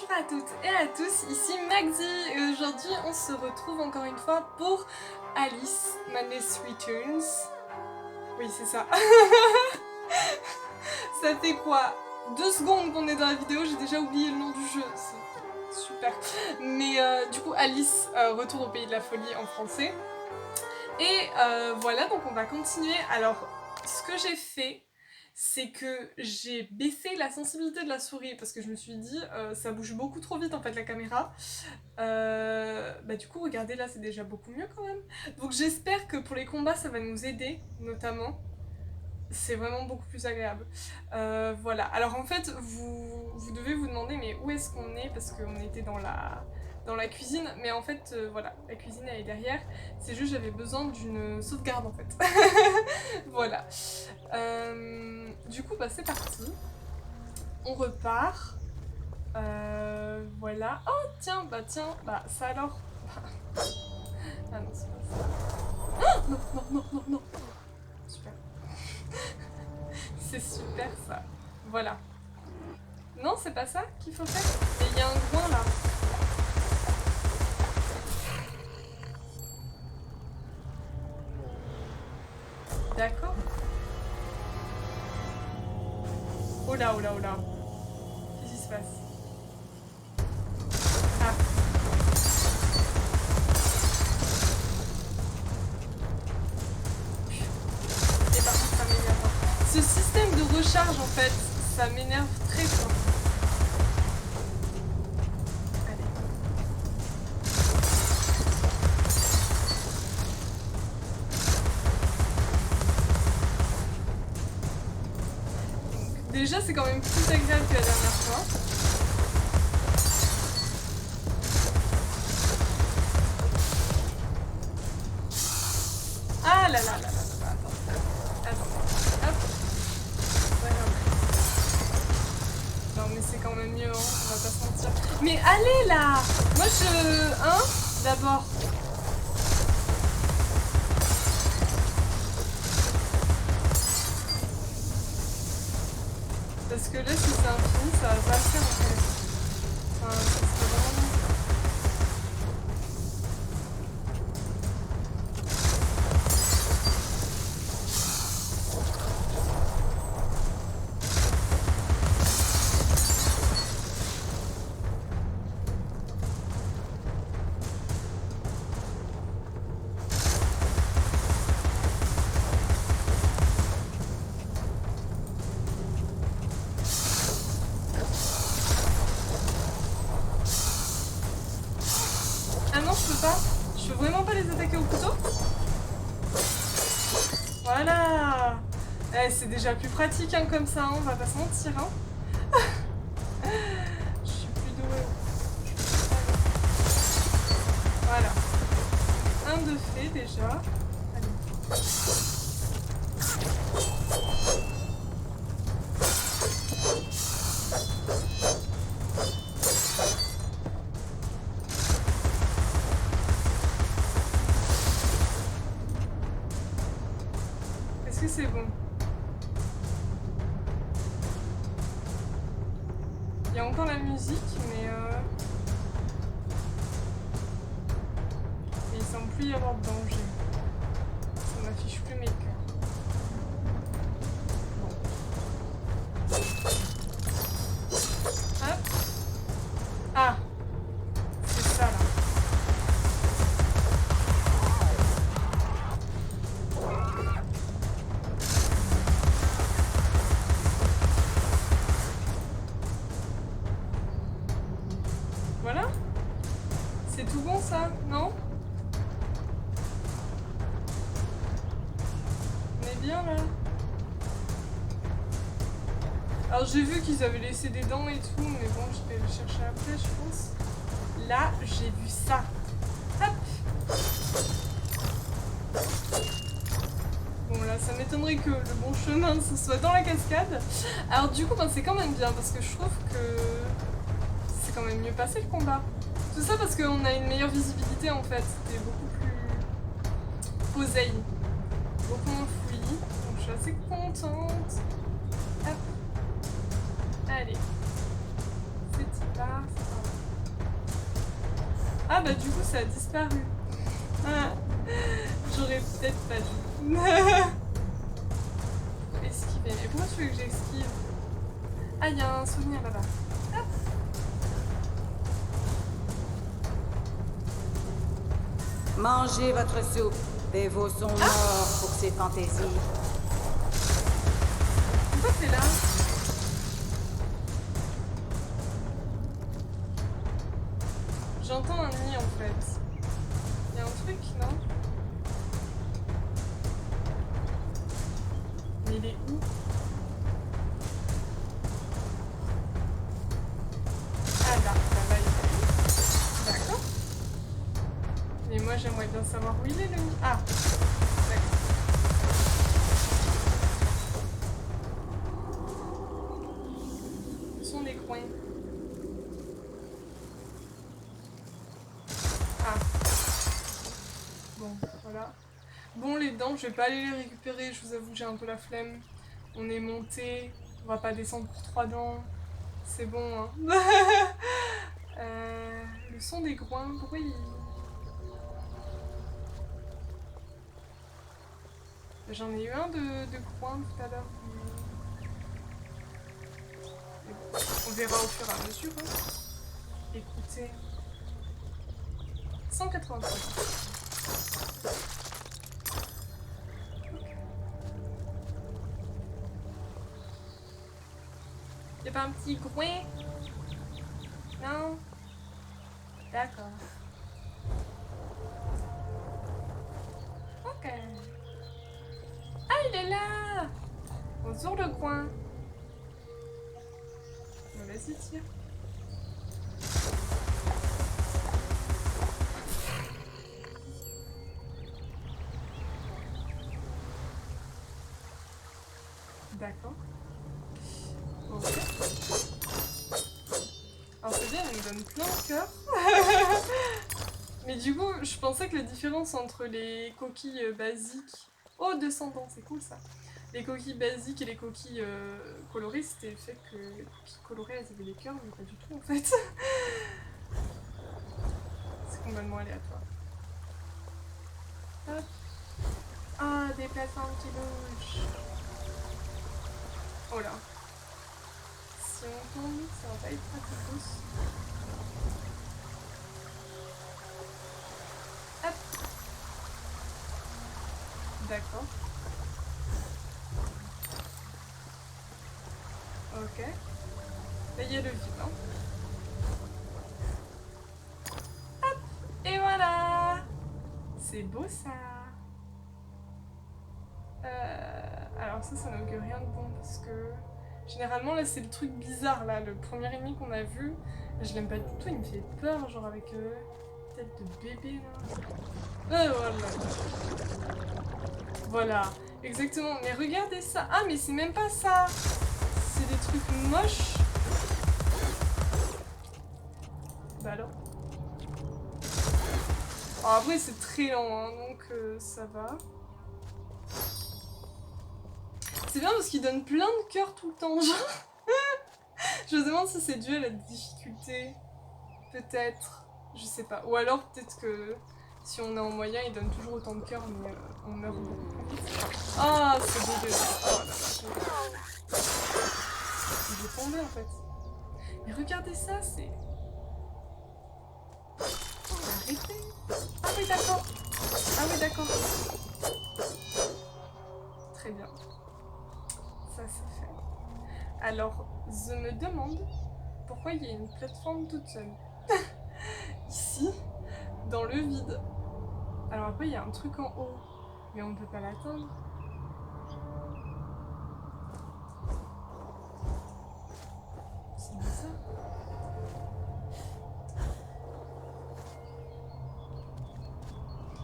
Bonjour à toutes et à tous, ici Maxi et aujourd'hui on se retrouve encore une fois pour Alice Madness Returns. Oui c'est ça. Ça fait quoi 2 secondes qu'on est dans la vidéo, j'ai déjà oublié le nom du jeu, c'est super. Mais du coup Alice retourne au pays de la folie en français. Et voilà, donc on va continuer. Alors ce que j'ai fait, c'est que j'ai baissé la sensibilité de la souris parce que je me suis dit ça bouge beaucoup trop vite en fait la caméra. Bah du coup regardez là c'est déjà beaucoup mieux quand même. Donc j'espère que pour les combats ça va nous aider notamment. C'est vraiment beaucoup plus agréable. Voilà, alors en fait vous devez vous demander mais où est-ce qu'on est parce qu'on était dans la cuisine, mais en fait voilà, la cuisine elle est derrière, c'est juste j'avais besoin d'une sauvegarde en fait. Voilà. Du coup bah c'est parti. On repart. Voilà. Oh tiens, bah ça alors. Ah non c'est pas ça. Oh, non, non, non, non, non. Super. C'est super ça. Voilà. Non c'est pas ça qu'il faut faire. Et il y a un coin là. D'accord. Oh là, oh là, oh là. Qu'est-ce qui se passe? Ah. Et par contre, ça m'énerve. Ce système de recharge, en fait, ça m'énerve très fort. Allez. Donc, déjà, c'est quand même plus agréable que la dernière fois. Ah là là là là là, attends, hop, voilà. Non mais c'est quand même mieux, hein, on va pas se mentir. Mais allez là. Moi hein, d'abord. Parce que là si c'est infini, ça va pas le faire en fait. Enfin, ça serait vraiment... Ah non, je peux pas. Je peux vraiment pas les attaquer au couteau. Voilà. Eh, c'est déjà plus pratique hein, comme ça, hein, on va pas se mentir. Hein. Je suis plus douée. Voilà. Un de fait déjà. Allez. Est-ce que c'est bon? Il y a encore la musique, mais il semble plus y avoir de danger. Ça m'affiche plus mes cœurs. Hop. Ah, c'est ça là. Voilà. C'est tout bon ça, non? On est bien là. Alors j'ai vu qu'ils avaient laissé des dents et tout, mais bon je vais le chercher après je pense. Là j'ai vu ça. Hop. Bon là ça m'étonnerait que le bon chemin ce soit dans la cascade. Alors du coup ben, c'est quand même bien parce que je trouve que c'est quand même mieux passé le combat. Tout ça parce qu'on a une meilleure visibilité en fait, c'était beaucoup plus posé, beaucoup moins fluide, donc je suis assez contente. Hop. Allez, c'est y part, c'est parti. Ah bah du coup ça a disparu. Ah, j'aurais peut-être pas dû. Esquiver. Et pourquoi tu veux que j'esquive? Ah, il y a un souvenir là-bas. Hop. Mangez votre soupe. Des veaux sont morts pour ces fantaisies. Pourquoi t'es là? J'entends un nid en fait. Il y a un truc, non? Mais il est où? Ah là, là-bas il est. D'accord. Mais moi j'aimerais bien savoir où il est le nid. Ah, d'accord. Où sont les coins? Ah. Bon, voilà. Bon, les dents, je vais pas aller les récupérer, je vous avoue, j'ai un peu la flemme. On est monté, on va pas descendre pour 3 dents. C'est bon, hein. Le son des groins, pourquoi il... J'en ai eu un de groin tout à l'heure. Mais bon, on verra au fur et à mesure. Hein. Écoutez. 185. Y'a pas un petit groin? Non? D'accord. Ok. Ah, il est là! Bonjour le groin. Bon, vas-y, tire. D'accord. Ok. Alors c'est bien, il me donne plein de cœurs. Mais du coup, je pensais que la différence entre les coquilles basiques... Oh, descendants, c'est cool ça. Les coquilles basiques et les coquilles colorées, c'était le fait que les coquilles colorées, elles avaient des cœurs, mais pas du tout en fait. C'est complètement aléatoire. Hop. Ah, des plateformes qui bougent. Oh là. Si on tombe, ça va pas être pratique. Hop. D'accord. Ok. Là, il y a le vide, hein. Hop. Et voilà. C'est beau ça. Alors ça n'augure rien de bon parce que... Généralement là c'est le truc bizarre là, le premier ennemi qu'on a vu, je l'aime pas du tout, il me fait peur, genre avec tête de bébé là. Voilà. Voilà, exactement, mais regardez ça. Ah mais c'est même pas ça. C'est des trucs moches. Bah alors. Alors après c'est très lent hein, donc ça va. C'est bien parce qu'il donne plein de cœurs tout le temps, genre. Je me demande si c'est dû à la difficulté. Peut-être. Je sais pas. Ou alors peut-être que si on est en moyen, il donne toujours autant de cœurs, mais on meurt beaucoup plus vite. Ah, c'est dégueulasse. Oh là là. Il est tombé en fait. Mais regardez ça, c'est... Arrêtez. Ah oui, d'accord. Ah oui, d'accord. Très bien. Ça, c'est fait. Alors, je me demande pourquoi il y a une plateforme toute seule. Ici, dans le vide. Alors après, il y a un truc en haut, mais on ne peut pas l'atteindre. C'est bizarre.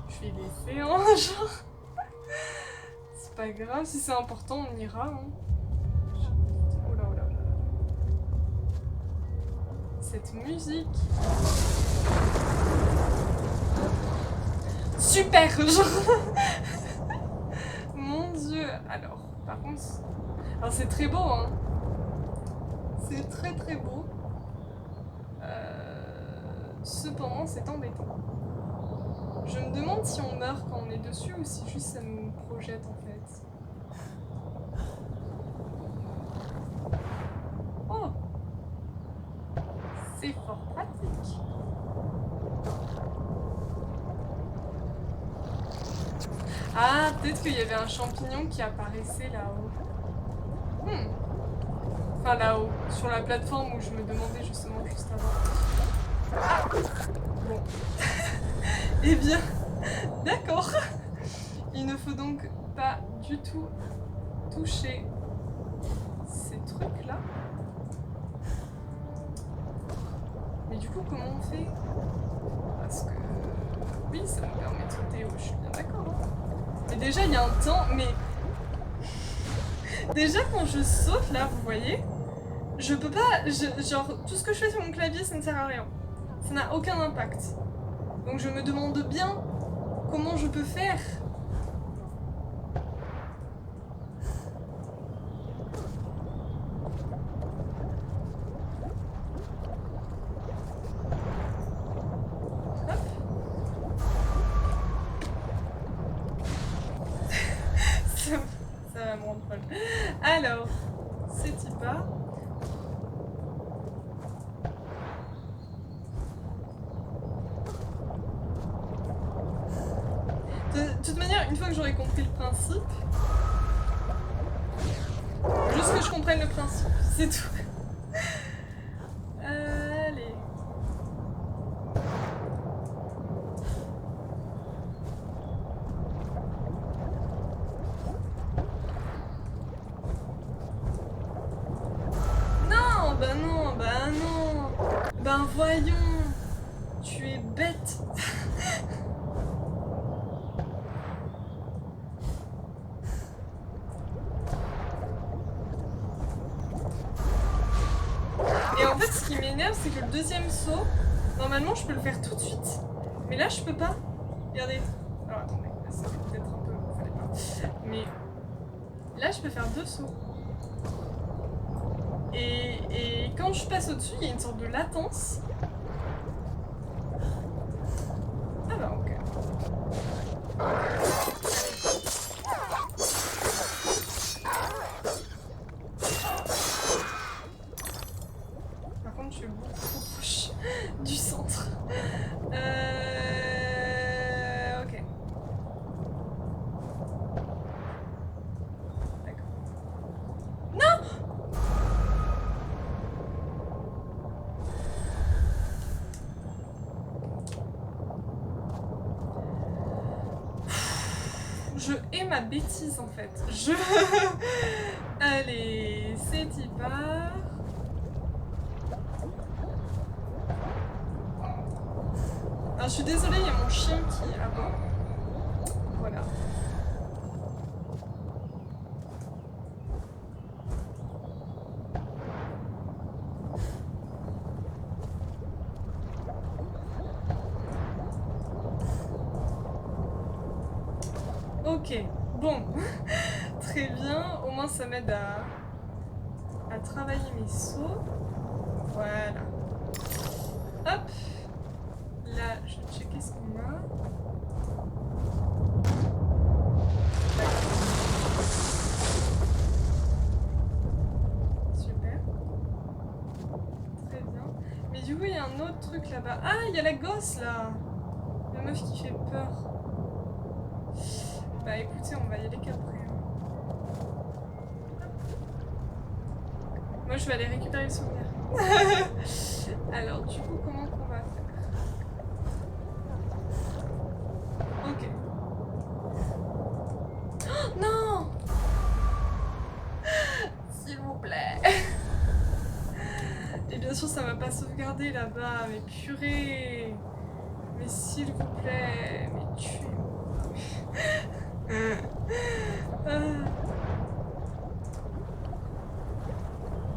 Je vais laisser, hein, genre. C'est pas grave, si c'est important, on ira, hein. Oh là, oh là, oh là. Cette musique. Super, genre. Mon dieu. Alors, par contre... Alors c'est très beau, hein. C'est très très beau. Cependant, c'est embêtant. Je me demande si on meurt quand on est dessus ou si juste ça nous projette en fait. Oh! C'est fort pratique. Ah, peut-être qu'il y avait un champignon qui apparaissait là-haut. Enfin là-haut, sur la plateforme où je me demandais justement juste avant. Ah! Bon. Eh bien, d'accord. Il ne faut donc pas du tout toucher ces trucs-là. Mais du coup, comment on fait? Parce que... Oui, ça me permet de sauter haut, je suis bien d'accord. Hein. Mais déjà, il y a un temps... Mais... Déjà, quand je saute, là, vous voyez, je peux pas... Genre, tout ce que je fais sur mon clavier, ça ne sert à rien. Ça n'a aucun impact. Donc je me demande bien comment je peux faire. Hop. Ça va me rendre folle. Alors, c'est pas. De toute manière, une fois que j'aurai compris le principe, juste que je comprenne le principe, c'est tout. Allez. Non, bah non, bah non. Ben voyons, tu es bête. Et en fait, ce qui m'énerve, c'est que le deuxième saut, normalement, je peux le faire tout de suite. Mais là, je peux pas. Regardez. Alors, attendez, ça fait peut-être un peu... Fallait pas. Mais là, je peux faire 2 sauts. Et quand je passe au-dessus, il y a une sorte de latence. Ah bah, ok. Par contre, je suis beaucoup trop proche du centre. Ok. D'accord. Non! Je hais ma bêtise en fait. Allez, c'est y part. Alors je suis désolée, il y a mon chien qui aborde. Voilà. Ok, bon, très bien, au moins ça m'aide à travailler mes sauts. Voilà. Hop, là je vais checker ce qu'on a. Super. Très bien. Mais du coup il y a un autre truc là-bas. Ah, il y a la gosse là. La meuf qui fait peur. Bah écoutez, on va y aller qu'après. Moi je vais aller récupérer le souvenir. Alors du coup, comment qu'on va faire? Ok. Oh, non! S'il vous plaît. Et bien sûr ça va pas sauvegarder là-bas, mais purée. Mais s'il vous plaît, mais tuez-moi.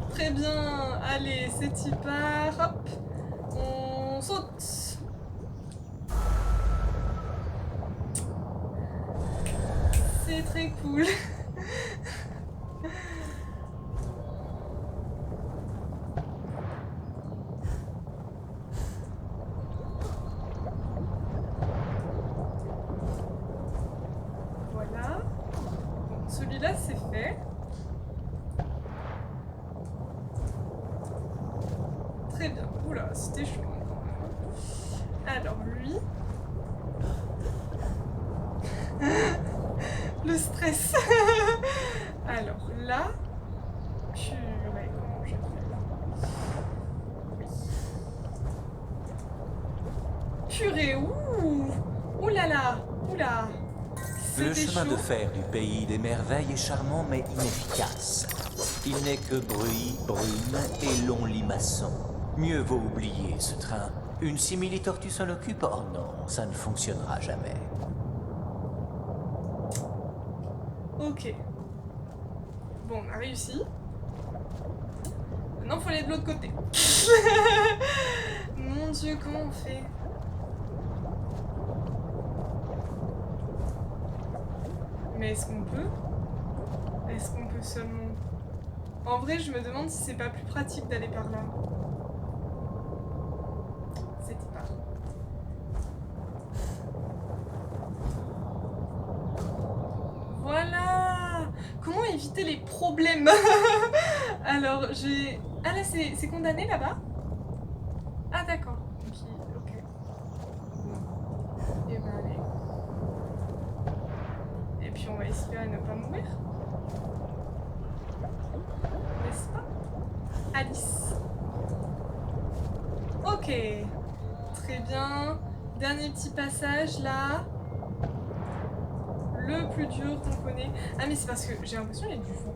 Très bien, allez, c'est y part, hop, on saute. C'est très cool. Oula, c'était chaud hein, quand même. Alors lui... Le stress. Alors là... Purée, comment je fais là? Oui. Purée, ouh! Ouh là là! Ouh là! Le C'était chemin chaud. de fer du pays des merveilles est charmant mais inefficace. Il n'est que bruit, brume et long limaçon. Mieux vaut oublier ce train. Une simili-tortue s'en occupe? Oh non, ça ne fonctionnera jamais. Ok. Bon, on a réussi. Maintenant, faut aller de l'autre côté. Mon Dieu, comment on fait? Mais est-ce qu'on peut? Est-ce qu'on peut seulement... En vrai, je me demande si c'est pas plus pratique d'aller par là. C'était pas. Voilà! Comment éviter les problèmes? Alors, j'ai... Ah là, c'est condamné là-bas? Ah d'accord. Ok. Bon. Et ben allez. Et puis on va espérer ne pas mourir. N'est-ce pas? Alice. Ok. Très bien. Dernier petit passage là. Le plus dur qu'on connaît. Ah mais c'est parce que j'ai l'impression qu'il y a du vent.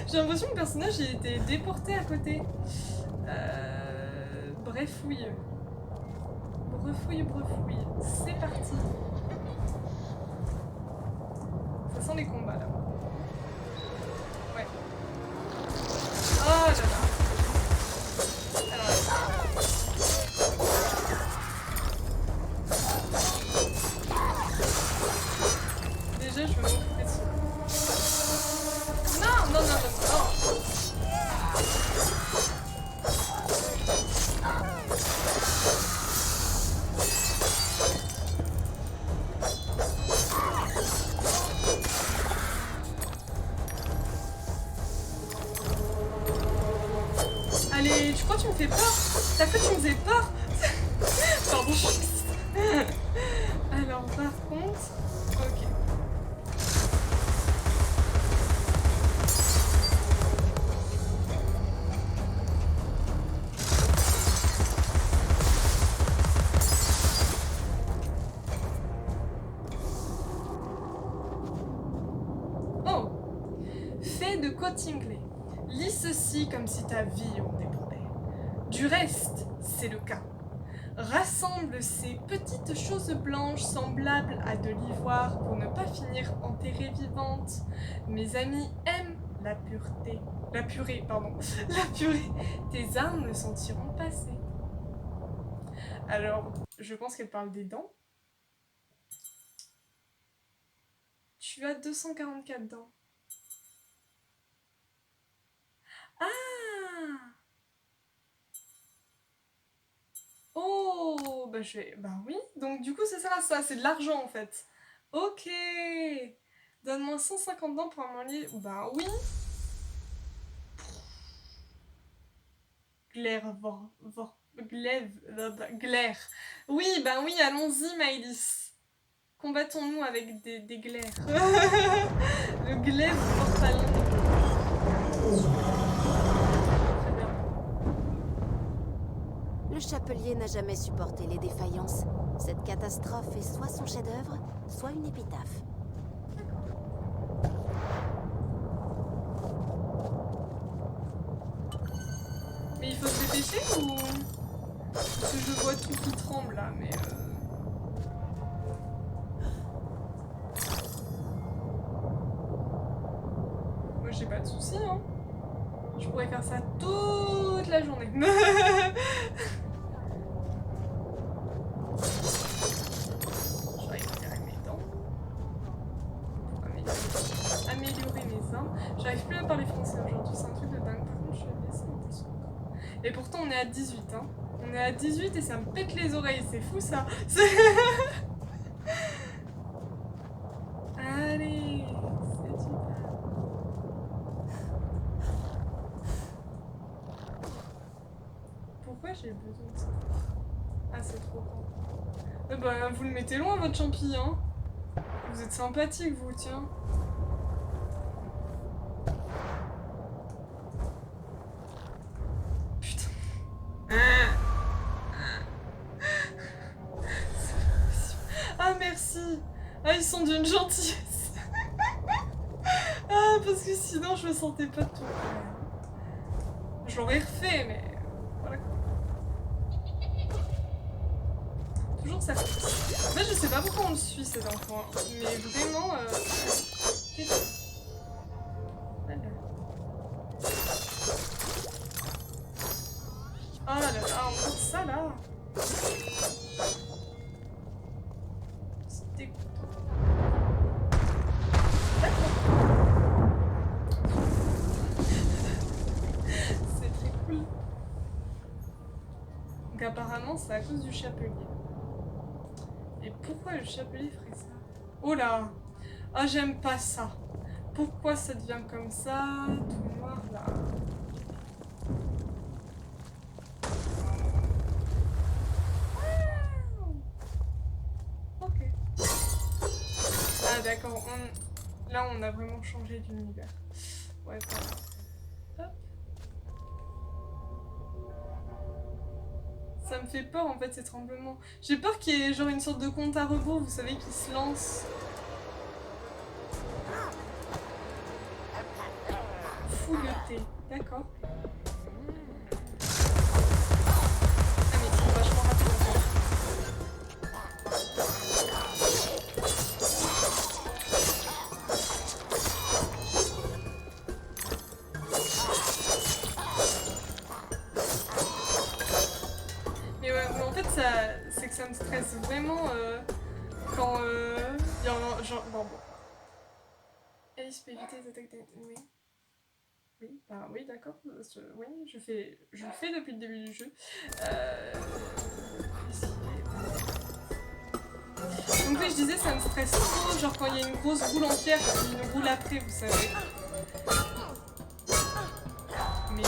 J'ai l'impression que le personnage il était déporté à côté. Brefouille. Brefouille. C'est parti. Ça sent les combats là. Ouais. Oh là là. Alors, déjà, je vais m'occuper de ça. Non. Allez, tu crois que tu me fais peur? T'as cru que tu me faisais peur? Pardon, je suis... Alors, par contre... Ok. Oh! Fait de Cottingley. Lis ceci comme si ta vie en dépendait. Du reste, c'est le cas. Rassemble ces petites choses blanches semblables à de l'ivoire pour ne pas finir enterrée vivante. Mes amis aiment la pureté. La purée, pardon. La purée. Tes armes me sentiront passer. Alors, je pense qu'elle parle des dents. Tu as 244 dents. Ah! Oh! Bah je vais... Bah oui. Donc du coup, ça sert à ça. C'est de l'argent en fait. Ok. Donne-moi 150 dents pour un moyen... Bah oui. Glaire, glaire. Oui, bah oui, allons-y, Maëlys. Combattons-nous avec des glaires. Le glaive porte-talon. Très bien. Le chapelier n'a jamais supporté les défaillances. Cette catastrophe est soit son chef-d'œuvre, soit une épitaphe. Mais il faut se dépêcher ou... Parce que je vois tout qui tremble là, mais... Moi j'ai pas de soucis, hein. Je pourrais faire ça toute la journée. J'arrive à tirer mes dents. Améliorer mes armes. J'arrive plus à parler français aujourd'hui, c'est un truc de dingue. Par contre, je suis laissée en dessous. Et pourtant, on est à 18, hein. On est à 18 et ça me pète les oreilles, c'est fou ça. Allez, c'est super. Pourquoi j'ai besoin de ça? Ah, c'est trop grand. Bah, vous le mettez loin, votre champi, hein. Vous êtes sympathique, vous, tiens. Putain. Ah, merci. Ah, ils sont d'une gentillesse. Ah, parce que sinon, je me sentais pas de tout. Je l'aurais refait, mais... Voilà. Toujours ça. En fait, je sais pas pourquoi on le suit, cet enfant. Mais vraiment... Voilà. Oh là là, encore ça, là. C'est dégoûtant. C'est très cool. Donc apparemment, c'est à cause du chapelier. Et pourquoi le chapelier ferait ça? Oh là! Ah, j'aime pas ça. Pourquoi ça devient comme ça? Tout noir, là. Ok. Ah d'accord, là on a vraiment changé d'univers. Ouais, hop. Ça me fait peur en fait ces tremblements. J'ai peur qu'il y ait genre une sorte de compte à rebours, vous savez, qui se lance. Fouilleté, d'accord. Ah mais ils sont vachement rapides en fait. Mais ouais, mais en fait c'est que ça me stresse vraiment quand y a un genre... Bon. Alice peut éviter les attaques d'ennemis. Oui, bah oui, d'accord. Oui, je le fais depuis le début du jeu. Ici. Donc oui, je disais, ça me stresse trop, genre quand il y a une grosse boule en pierre qui nous roule après, vous savez. Mais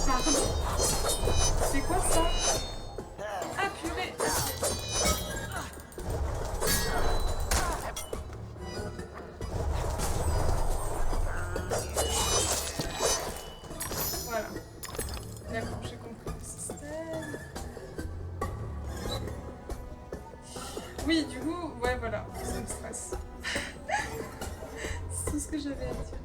pardon. C'est quoi ça? Ah purée. Voilà. D'accord, j'ai compris le système. Oui, du coup, ouais, voilà, ça me stresse. C'est tout ce que j'avais à dire.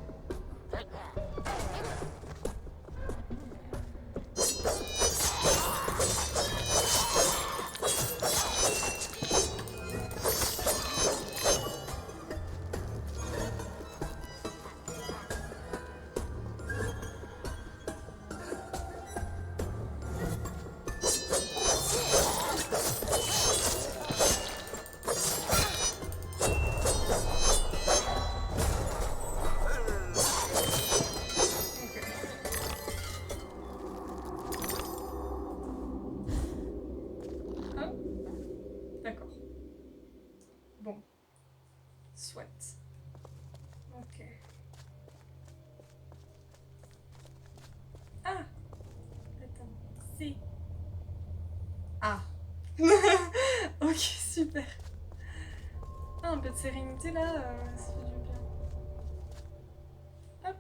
Soit. Ok. Ah! Attends. Si. Ah. Ok, super. Ah, un peu de sérénité là, ça fait du bien. Hop.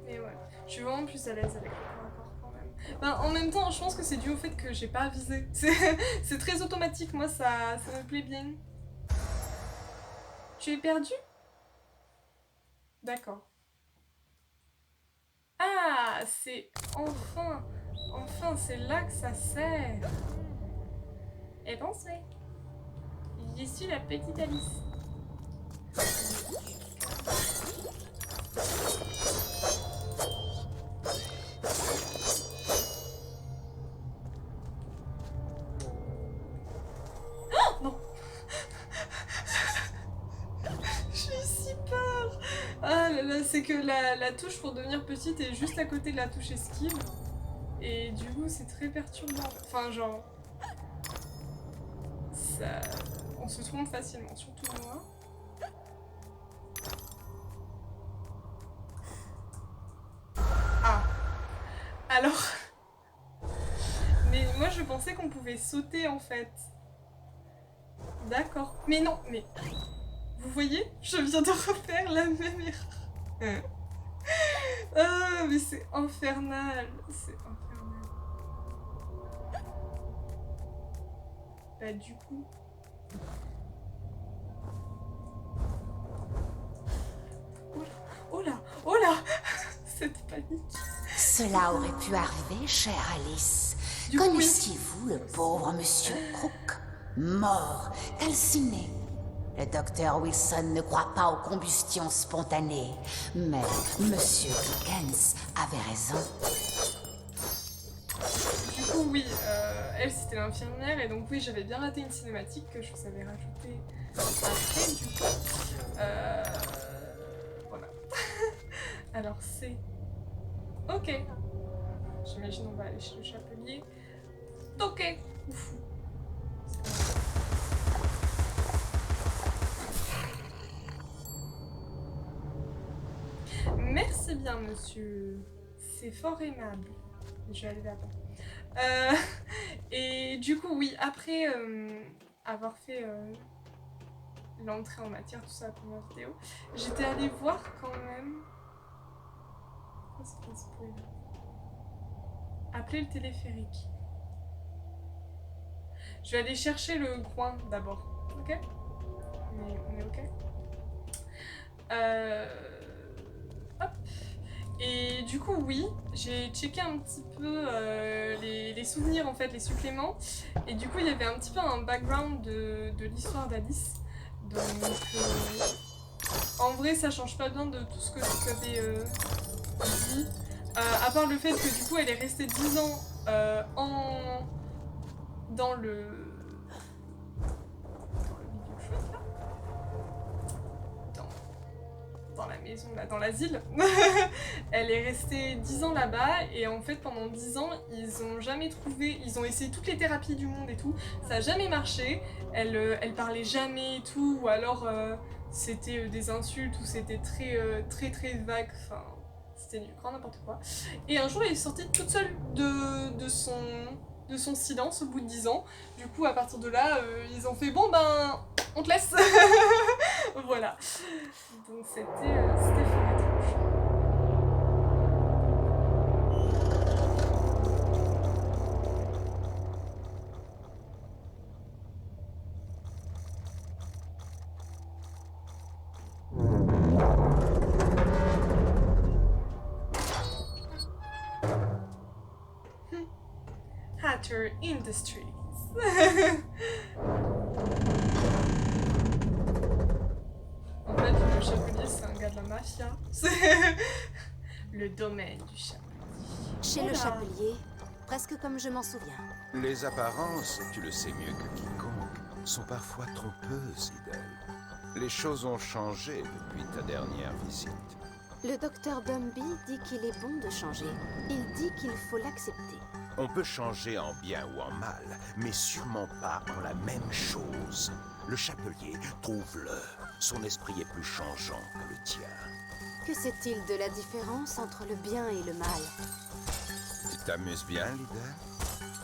Mais ouais, je suis vraiment plus à l'aise avec le corps à corps quand même. Ben, en même temps, je pense que c'est dû au fait que j'ai pas visé. C'est très automatique, moi ça me plaît bien. Tu es perdu? D'accord. Ah, c'est enfin c'est là que ça sert. Eh ben, c'est. J'y suis la petite Alice. Oh non. J'ai si peur. Ah là là, c'est que la touche pour devenir petite est juste à côté de la touche esquive. Et du coup, c'est très perturbant. Enfin, genre... Ça... on se trompe facilement, surtout moi. Ah. Alors... Mais moi je pensais qu'on pouvait sauter en fait. D'accord. Mais non, mais... Vous voyez? Je viens de refaire la même erreur. Ah, mais c'est infernal. C'est infernal. Bah du coup... Oh là, oh là, cette panique. Cela aurait pu arriver, chère Alice. Du coup, oui. Connaissiez-vous le pauvre monsieur Crook, mort, calciné? Le docteur Wilson ne croit pas aux combustions spontanées, mais monsieur Dickens avait raison. Du coup, oui, elle c'était l'infirmière, et donc oui, j'avais bien raté une cinématique que je vous avais rajoutée après, du coup. Voilà. Alors, c'est... Ok. J'imagine on va aller chez le chapelier. Ok. Ouf. Merci bien, monsieur. C'est fort aimable. Je vais aller là-bas. Et du coup, oui, après avoir fait l'entrée en matière, tout ça, la première vidéo, j'étais allée voir quand même... Pourquoi c'est pas spoiler ? Appeler le téléphérique. Je vais aller chercher le groin d'abord. Ok ? On est ok ? Hop. Et du coup, oui, j'ai checké un petit peu les souvenirs, en fait, les suppléments. Et du coup, il y avait un petit peu un background de l'histoire d'Alice. Donc, en vrai, ça change pas bien de tout ce que je vous avais dit. À part le fait que du coup, elle est restée 10 ans dans le milieu chouette, là. Dans la maison, là, dans l'asile. Elle est restée 10 ans là-bas, et en fait pendant 10 ans ils ont jamais trouvé, ils ont essayé toutes les thérapies du monde et tout, ça a jamais marché, elle parlait jamais et tout, ou alors c'était des insultes, ou c'était très vague, enfin c'était du grand n'importe quoi. Et un jour elle est sortie toute seule de son silence au bout de 10 ans. Du coup, à partir de là, ils ont fait bon ben, on te laisse. Voilà. Donc c'était fort étrange. Hatter Industries. En fait, le chapelier, c'est un gars de la mafia. C'est le domaine du chapelier. Chez le chapelier, presque comme je m'en souviens. Les apparences, tu le sais mieux que quiconque, sont parfois trompeuses, Idel. Les choses ont changé depuis ta dernière visite. Le docteur Bumby dit qu'il est bon de changer. Il dit qu'il faut l'accepter. On peut changer en bien ou en mal, mais sûrement pas en la même chose. Le chapelier, trouve-le. Son esprit est plus changeant que le tien. Que sait-il de la différence entre le bien et le mal? Tu t'amuses bien, Lidl?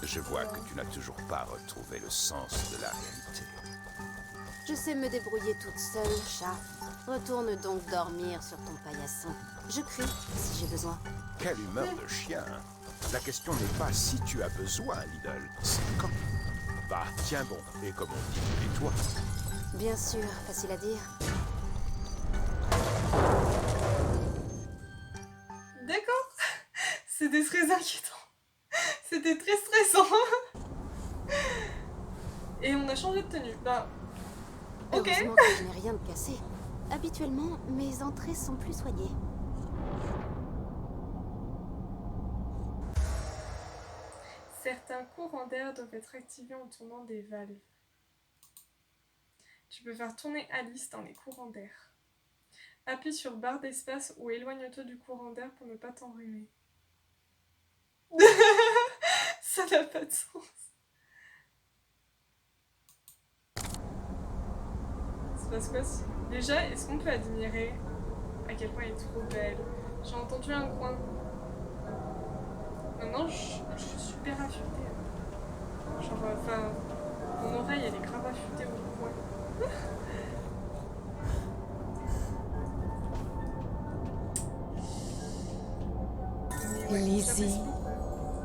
Je vois que tu n'as toujours pas retrouvé le sens de la réalité. Je sais me débrouiller toute seule, chat. Retourne donc dormir sur ton paillasson. Je crie si j'ai besoin. Quelle humeur de chien! La question n'est pas si tu as besoin, Lidl, c'est quand. Bah, tiens bon, et comme on dit, et toi? Bien sûr, facile à dire. D'accord. C'était très inquiétant. C'était très stressant. Et on a changé de tenue. Bah, ok. Heureusement que je n'ai rien de cassé. Habituellement, mes entrées sont plus soignées. Certains courants d'air doivent être activés en tournant des valves. Tu peux faire tourner Alice dans les courants d'air. Appuie sur barre d'espace ou éloigne-toi du courant d'air pour ne pas t'enrhumer. Ça n'a pas de sens. passe quoi Déjà, est-ce qu'on peut admirer à quel point elle est trop belle? J'ai entendu un coin. Maintenant, je suis super affûtée. Genre, enfin, mon oreille, elle est grave affûtée au coin. Lizzie,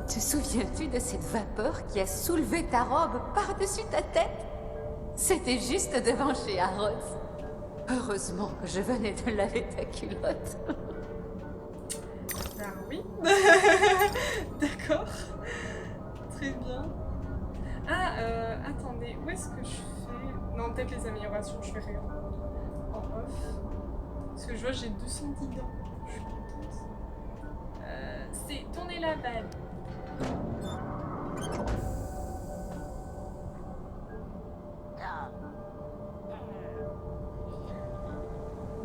te souviens-tu de cette vapeur qui a soulevé ta robe par-dessus ta tête? C'était juste devant chez Harrods. Heureusement que je venais de laver ta culotte. Ben oui. D'accord. Très bien. Ah, attendez, où est-ce que je fais... Non, peut-être les améliorations, je fais rien. En off. Parce que je vois, j'ai 210 dents. Je suis contente. C'est tourner la balle.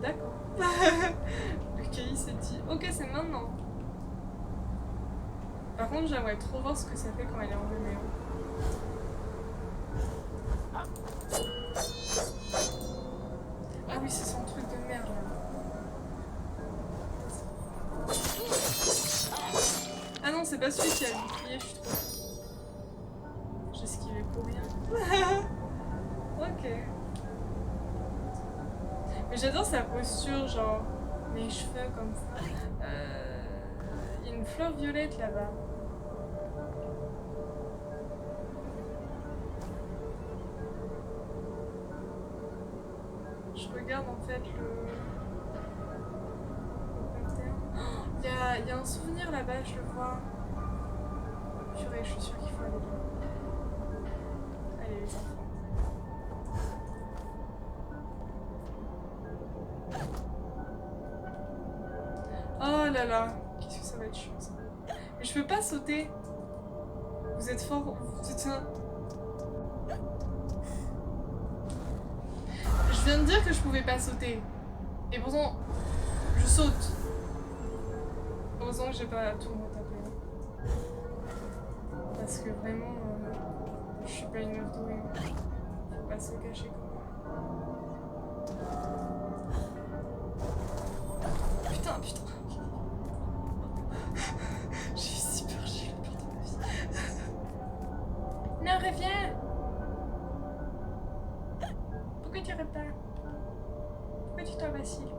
D'accord. Le KI s'est dit, ok, c'est maintenant. Par contre, j'aimerais trop voir ce que ça fait quand elle est enrhumée. Ah oui, c'est son truc de merde là. Ah non, c'est pas celui qui a le bouclier, je suis trop. J'ai esquivé pour rien. Ok. Mais j'adore sa posture, genre les cheveux comme ça. Il y a une fleur violette là-bas. Je regarde en fait le pattern. Oh, il y a un souvenir là-bas, je le vois. Purée, je suis sûre qu'il faut aller là. Allez les enfants. Oh là là, qu'est-ce que ça va être chiant ça. Mais je peux pas sauter. Vous êtes fort, vous êtes un... Je viens de dire que je pouvais pas sauter. Et pourtant, je saute. Heureusement que j'ai pas tout retapé. Parce que vraiment, je suis pas une meuf douée. Faut pas se cacher quoi. Putain. J'ai eu si peur, j'ai eu peur de ma vie. Non, reviens. Pourquoi tu repars? Pourquoi tu t'en vacilles?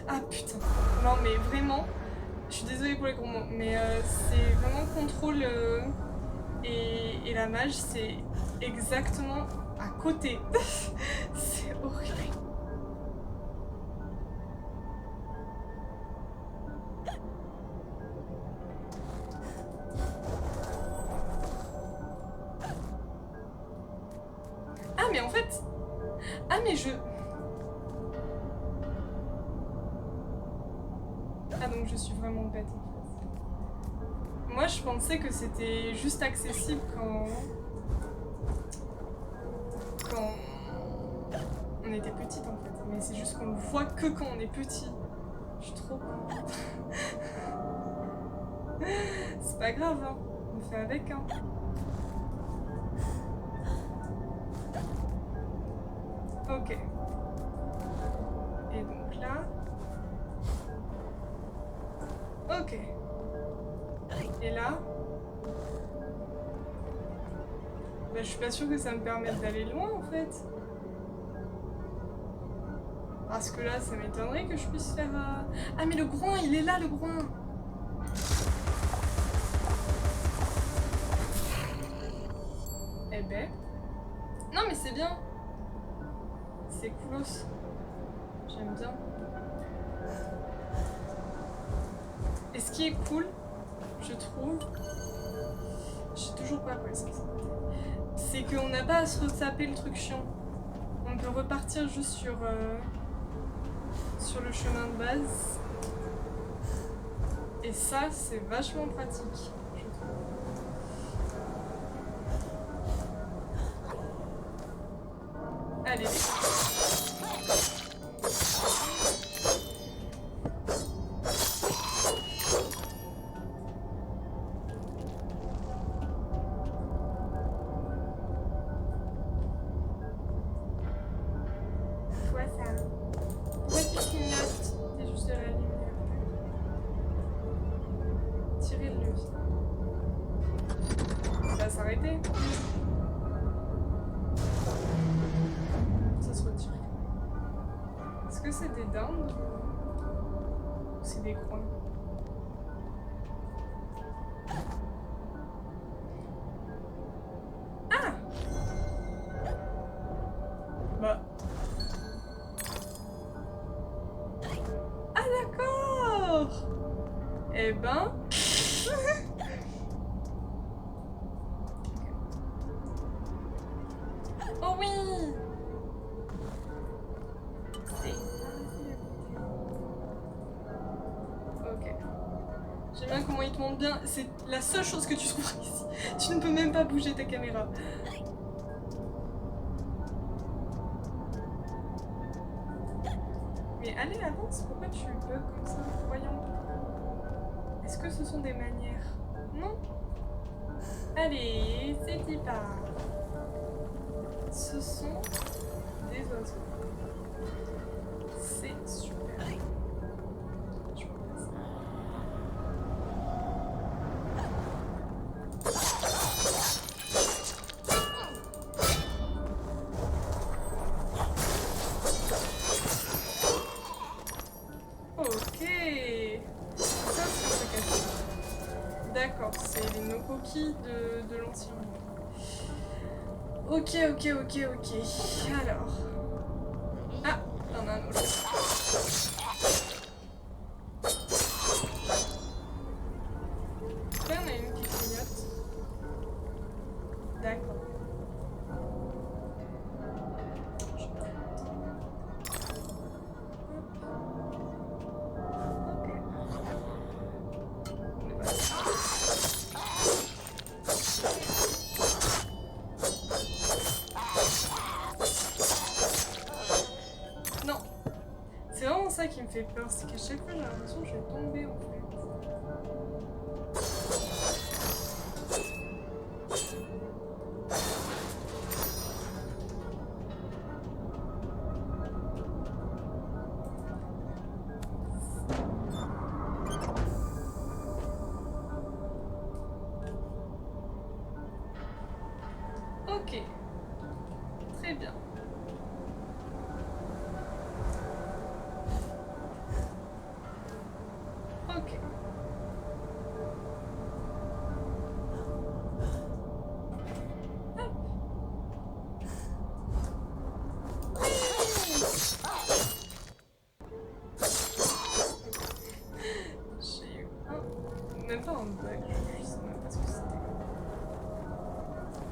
Ah putain. Non mais vraiment, je suis désolée pour les gros mots, mais c'est vraiment contrôle et la mage, c'est exactement à côté. C'est horrible. Ah mais en fait... Ah mais je... Ah donc je suis vraiment bête en fait. Moi je pensais que c'était juste accessible quand on était petite en fait. Mais c'est juste qu'on le voit que quand on est petit. Je suis trop con. C'est pas grave hein. On fait avec hein. Ok. Et donc là... Ok. Et là... Bah, je suis pas sûre que ça me permette d'aller loin en fait. Parce que là, ça m'étonnerait que je puisse faire... Ah mais le groin, il est là le groin. Eh ben... Non mais c'est bien. C'est coolos. J'aime bien. Et ce qui est cool, je trouve... Je sais toujours pas quoi c'est. C'est qu'on n'a pas à se retaper le truc chiant. On peut repartir juste sur le chemin de base. Et ça, c'est vachement pratique, je trouve. Allez. quoi ça? Pourquoi tu clignotes? C'est juste de la lumière. Tirez le levier. Ça va s'arrêter. Ça se retire. Est-ce que c'est des dindes ou c'est des coins? Ah! Bah. Ah d'accord! Eh ben... Oh oui! Ok. J'aime bien comment il te montre bien. C'est la seule chose que tu trouves ici. Tu ne peux même pas bouger ta caméra. Mais allez, avance. Pourquoi tu bugs comme ça? Voyons. Est-ce que ce sont des manières? Non. Allez, c'est y part. Ce sont des oiseaux. C'est super. Je vois pas ça. Ok. Ça, c'est un truc à faire. D'accord, c'est les Nokoki de l'ancien monde. Ok. Alors. Ah, il y en a un autre. Là, on a une qui clignote. D'accord. Ok. Non, c'est vraiment ça qui me fait peur, c'est qu'à chaque fois j'ai l'impression que je vais tomber en fait. Ok, très bien. Ok. J'ai eu même pas un bug, je sais même pas ce que c'était.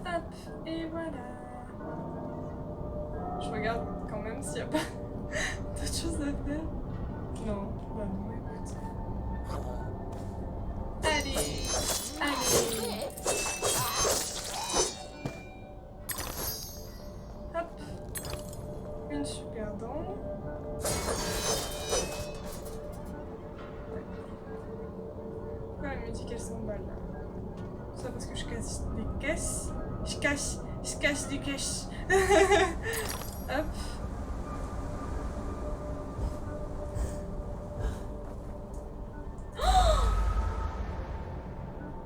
Hop, et voilà. Je regarde quand même s'il n'y a pas d'autres choses à faire. Non, bah non, écoute. Allez. Hop. Une super dent. Pourquoi la musique elle s'emballe là? Ça parce que je casse des caisses. Je casse des caisses. Hop.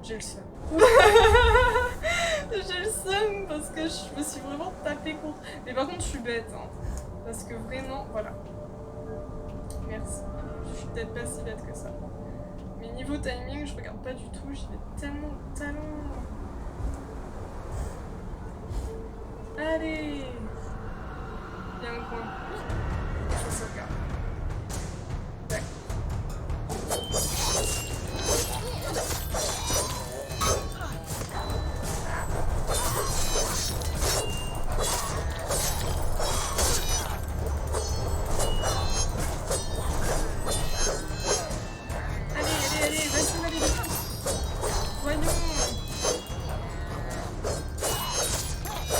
J'ai le seum. J'ai le seum parce que je me suis vraiment tapé contre. Mais par contre, je suis bête. Hein, parce que vraiment, voilà. Merci. Je suis peut-être pas si bête que ça. Mais niveau timing, je regarde pas du tout. J'y vais tellement de talent. Allez. Il y a un coin. Ça se regarde. D'accord. Allez, vas-y, voyons.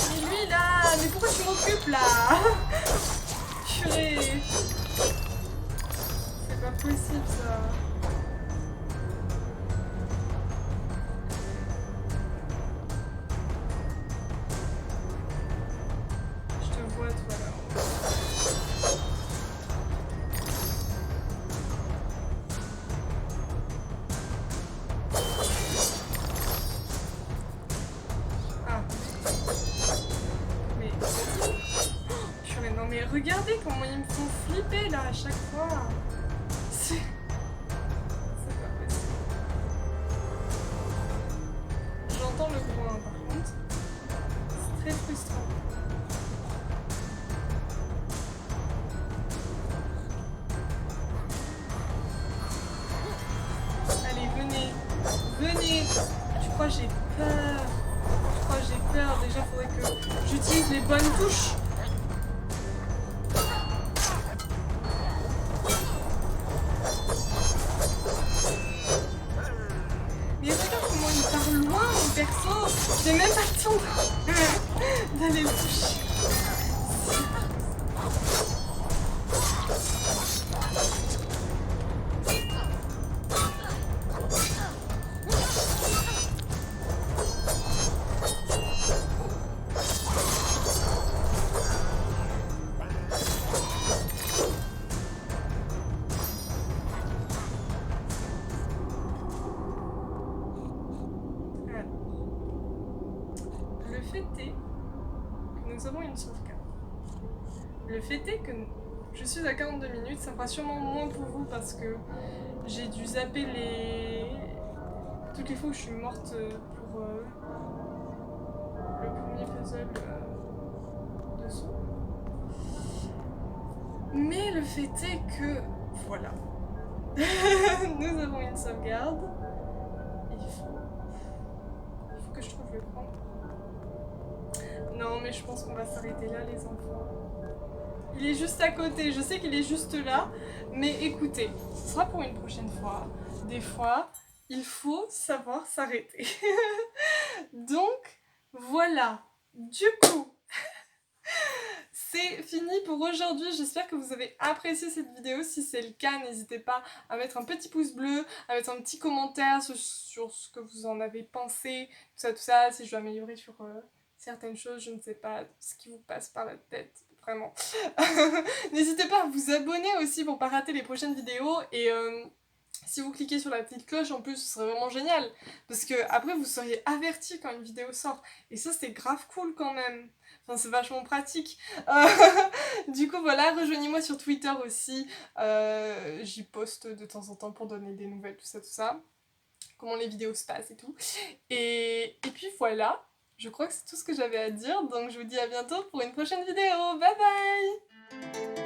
Mais lui là, mais pourquoi tu m'occupes là? Purée. C'est pas possible ça. Je te vois toi là. mais regardez comment ils me font flipper là à chaque fois. C'est pas possible. J'entends le groin par contre. C'est très frustrant. Allez, venez. Venez. Je crois que j'ai peur. Déjà, faudrait que j'utilise les bonnes touches. Mais regarde comment il part loin, mon perso. J'ai même pas le temps d'aller le toucher. Le fait est que nous avons une sauvegarde. Le fait est que je suis à 42 minutes, ça fera sûrement moins pour vous parce que j'ai dû zapper toutes les fois où je suis morte pour le premier puzzle dessous. Mais le fait est que, voilà, nous avons une sauvegarde. Il faut que je trouve le coin. Non, mais je pense qu'on va s'arrêter là, les enfants. Il est juste à côté, je sais qu'il est juste là, mais écoutez, ce sera pour une prochaine fois. Des fois, il faut savoir s'arrêter. Donc, voilà. Du coup, c'est fini pour aujourd'hui. J'espère que vous avez apprécié cette vidéo. Si c'est le cas, n'hésitez pas à mettre un petit pouce bleu, à mettre un petit commentaire sur ce que vous en avez pensé, tout ça, si je dois améliorer sur certaines choses, je ne sais pas ce qui vous passe par la tête, vraiment. N'hésitez pas à vous abonner aussi pour pas rater les prochaines vidéos et si vous cliquez sur la petite cloche en plus, ce serait vraiment génial parce que après vous seriez avertis quand une vidéo sort et ça c'est grave cool quand même. Enfin, c'est vachement pratique. Du coup, voilà, rejoignez-moi sur Twitter aussi. J'y poste de temps en temps pour donner des nouvelles, tout ça. Comment les vidéos se passent et tout. Et puis voilà, je crois que c'est tout ce que j'avais à dire. Donc, je vous dis à bientôt pour une prochaine vidéo. Bye bye!